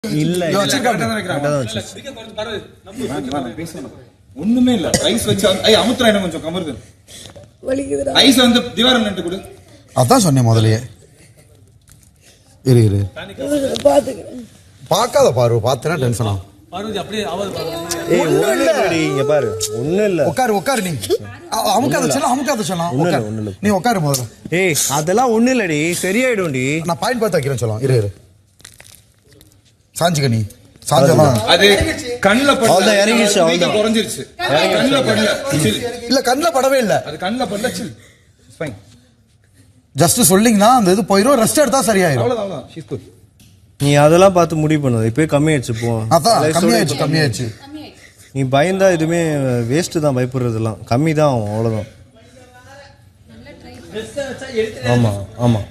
இல்ல ஒண்ணுமே இல்ல. ஐஸ் வச்சு அமுத்துறா என்ன கொஞ்சம் கமருது. ஐஸ் வந்து திவாரம் நின்று கொடு. அதான் சொன்னேன் முதலையே. இரு பார்க்காத பாரு, பார்த்தனா டென்ஷன் ஆகும். உட்காரு நீ. அமுக்காத சொல்லலாம். நீ உட்காரு முதல்ல. ஏய் அதெல்லாம் ஒண்ணு இல்லடி, சரியாயிடும்டி. நான் பாயிண்ட் பார்த்து வைக்கிறேன் சொல்லலாம். இரு சாஞ்சுக்க நீ. அது கண்ணுல படல, இறங்கிடுச்சு, அவ்வளவுதான் குறைஞ்சிருச்சு. கண்ணுல படல, இல்ல கண்ணுல படவே இல்ல. அது கண்ணுல படல, சில் ஃபைன். ஜஸ்ட் சொல்லிங்கன்னா அந்த இது போயிடும், ரெஸ்ட் எடுத்தா சரியாயிடும். அவ்வளவுதான், ஷீஸ் குட். நீ அதெல்லாம் பார்த்து முடிவு பண்ணு. இப்பவே கம்மியாயிடுச்சு போ. அதான் கம்மியாயிடுச்சு. நீ பயந்தா எதுவுமே வேஸ்ட் தான், பயப்படுறதெல்லாம் கம்மி தான் ஆகும், அவ்வளவுதான். ஆமா